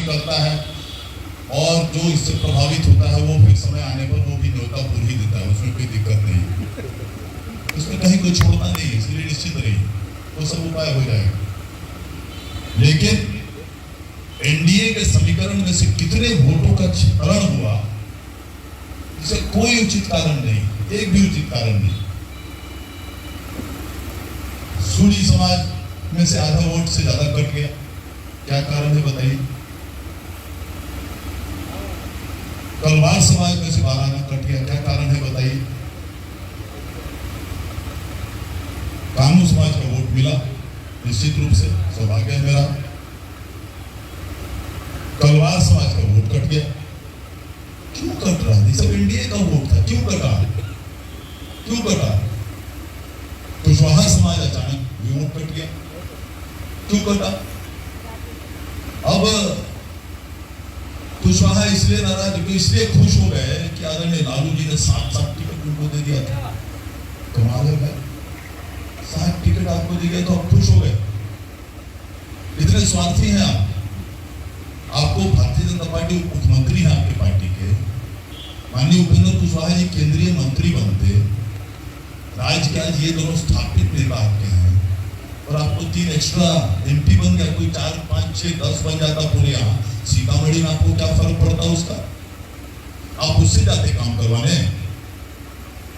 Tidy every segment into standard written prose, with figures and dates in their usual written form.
करता है और जो इससे प्रभावित होता है वो फिर समय आने पर वो भी न्योता पूर ही देता है, उसमें कोई दिक्कत नहीं, उसमें कहीं कोई छोड़ता नहीं है, इसलिए निश्चित रहिए वो सब उपाय हो जाएगा। लेकिन एनडीए के समीकरण में से कितने वोटों का क्षरण हुआ इसे कोई उचित कारण नहीं, एक भी उचित कारण नहीं। सूरी समाज में से आधा वोट से ज्यादा कट गया, क्या कारण है बताइए? कलवार समाज में से 12 आना कट गया, क्या कारण है बताइए? कानू समाज का वोट मिला, निश्चित रूप से सौभाग्य है मेरा। कलवार समाज का वोट कट गया, क्यों कट रहा था? सब एनडीए का वोट था, क्यों कटा? क्यों कटा? कुशवाहा समाज अचानक वोट कट गया, क्यों कटा? अब कुशवाहा इसलिए नाराज, इसलिए खुश हो गए कि आदरणीय लालू जी ने 7 टिकट उनको दे दिया था। कमाल है भाई, 7 टिकट आपको दे दिया तो आप खुश हो गए? इतने स्वार्थी हैं आप। आपको भारतीय जनता पार्टी मुख्यमंत्री है आपकी पार्टी के, माननीय उपेंद्र कुशवाहा जी केंद्रीय मंत्री बनते, राज्य के आज ये दोनों स्थापित नेता आपके हैं, और आपको 3 एक्स्ट्रा एमपी बन गया, कोई 4, 5, 6, 10 बन जाता पूरे यहाँ सीतामढ़ी में, आपको क्या फर्क पड़ता उसका? आप उससे जाते काम करवाने।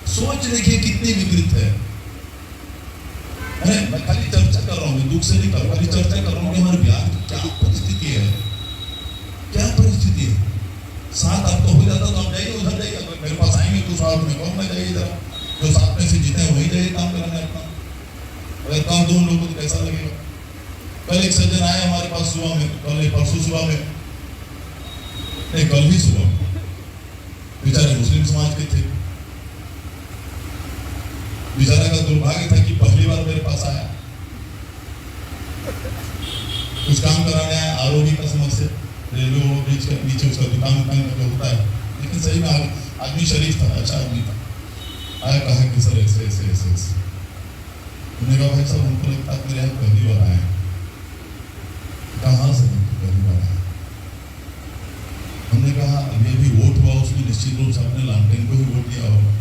सोच देखिए कितनी विकृत है। अरे मैं खाली चर्चा कर रहा हूँ, दुख से नहीं कर रहा, खाली चर्चा कर रहा हूँ कि हमारे बिहार की क्या परिस्थिति है, क्या परिस्थिति है। 7 आपको हो जाता तो आप जाइए, उधर जाइए, अगर मेरे पास आएंगे तो साथ में कहूँगा जाइए जरा, जो 7 में से जीते हैं वही जाइए काम कराने अपना। अगर काम दो लोगों को कैसा लगेगा? कल एक सज्जन आए हमारे पास सुबह में, कल परसों सुबह में, नहीं कल ही सुबह में, बेचारे मुस्लिम समाज के थे। बेचारा का दुर्भाग्य था कि पहली बार मेरे पास आया, कुछ काम कराने आया, आरोपी का समस्या, रेलवे ब्रिज के नीचे उसका दुकान का होता है, लेकिन सही में आदमी शरीफ था, अच्छा आदमी था। आया, कहा कि सर ऐसे ऐसे ऐसे ऐसे। उन्होंने कहा भाई साहब हमको लगता है मेरे यहाँ पहली बार आए। कहाँ से पहली बार आए? हमने कहा अभी अभी वोट हुआ, उसमें निश्चित रूप से आपने लालटेन को ही वोट दिया होगा।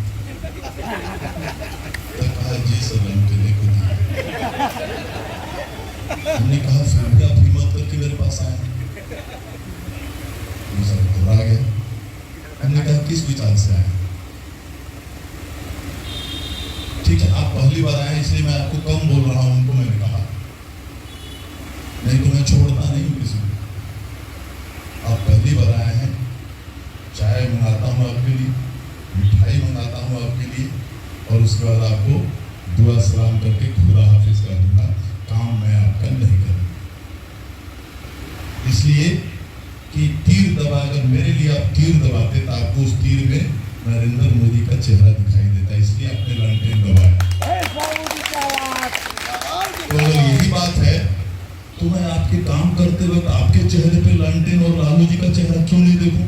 तो कहा जी सर लालटेन को दिया। हमने कहा फिर भी आप हिम्मत करके मेरे पास आए। सर घबरा गया। हमने कहा किस विचार से आए? ठीक है, आप पहली बार आए इसलिए मैं आपको कम बोल रहा हूं, उनको मैंने कहा, नहीं तो मैं छोड़ता नहीं हूं किसी को। आप पहली बार आए हैं, चाय मंगाता हूं आपके लिए, मिठाई मंगाता हूं आपके लिए, और उसके बाद आपको दुआ सलाम करके खुदा हाफिज कर दूंगा, काम मैं आपका नहीं करूंगा। इसलिए कि तीर दबा, अगर मेरे लिए आप तीर दबाते तो आपको उस तीर में नरेंद्र मोदी का चेहरा दिखाई देता, इसलिए आपने लालटेन दबाया। तो अगर यही बात है तो मैं आपके काम करते वक्त आपके चेहरे पे लालटेन और लालू जी का चेहरा क्यों नहीं देखूं?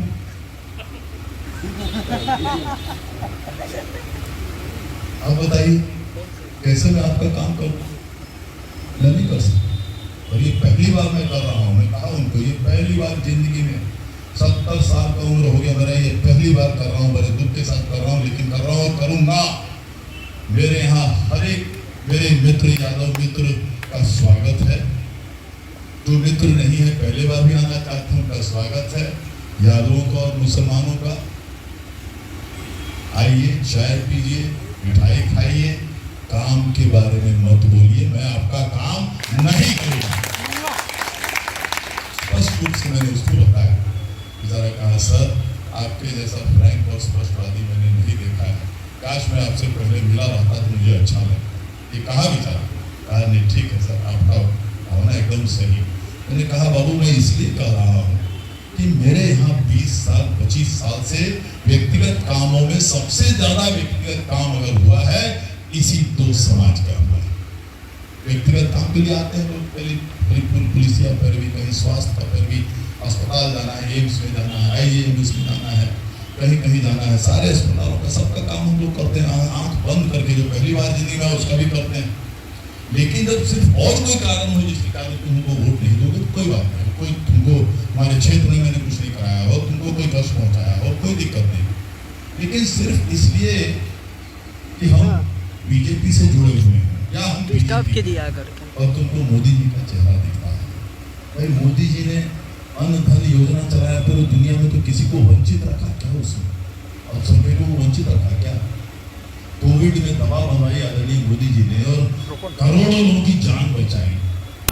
आप बताइए कैसे मैं आपका काम करूं? मैं नहीं कर सकता। और ये पहली बार मैं कर रहा हूं, मैं कहा उनको ये पहली बार जिंदगी में, 70 साल का उम्र हो गया मेरा, ये पहली बार कर रहा हूँ, बड़े दुख के साथ कर रहा हूँ, लेकिन कर रहा हूँ और करूँगा। मेरे यहाँ हर एक मेरे मित्र, यादव मित्र का स्वागत है। जो मित्र नहीं है पहले बार भी आना चाहते हैं, उनका स्वागत है। यादवों का और मुसलमानों का, आइए चाय पीजिए, मिठाई खाइए, काम के बारे में मत बोलिए, मैं आपका काम नहीं करूँगा। स्पष्ट रूप से मैंने उसको बताया। बेचारा कहा सर आपके जैसा फ्रैंक और स्पष्टवादी मैंने नहीं देखा है, काश मैं आपसे पहले मिला रहता तो मुझे अच्छा लगा। ये कहा बेचारा, कहा नहीं ठीक है सर आपका भावना एकदम सही। मैंने कहा बाबू मैं इसलिए कह रहा हूँ कि मेरे यहाँ 20 साल 25 साल से व्यक्तिगत कामों में सबसे ज्यादा व्यक्तिगत काम अगर हुआ है इसी 2 समाज का हुआ है। व्यक्तिगत काम के लिए आते हैं लोग, पहले पुलिसिया पैरवी, कहीं स्वास्थ्य का पैरवी, अस्पताल जाना है, एम्स में जाना है, आईएमएस में जाना है, कहीं कहीं जाना है, सारे अस्पतालों का सबका काम हम लोग करते हैं, आंख बंद करके, जो पहली बार जिंदगी में उसका भी करते हैं। लेकिन जब सिर्फ और कोई कारण हो जिसके कारण तुमको वोट नहीं दोगे तो कोई बात नहीं, कोई तुमको हमारे क्षेत्र में मैंने कुछ नहीं कराया हो, तुमको कोई कष्ट पहुंचाया हो, कोई दिक्कत नहीं, लेकिन सिर्फ इसलिए कि हम बीजेपी से जुड़े हुए हैं या हम के दिया करके और तुमको मोदी जी का चेहरा दिख रहा है। भाई मोदी जी ने अन्न धन योजना चलाया, पूरी दुनिया में तो किसी को वंचित रखा क्या उसमें? और सभी को वंचित रखा क्या? कोविड में दवा बनवाई आदरणीय मोदी जी ने और करोड़ों लोगों की जान बचाई।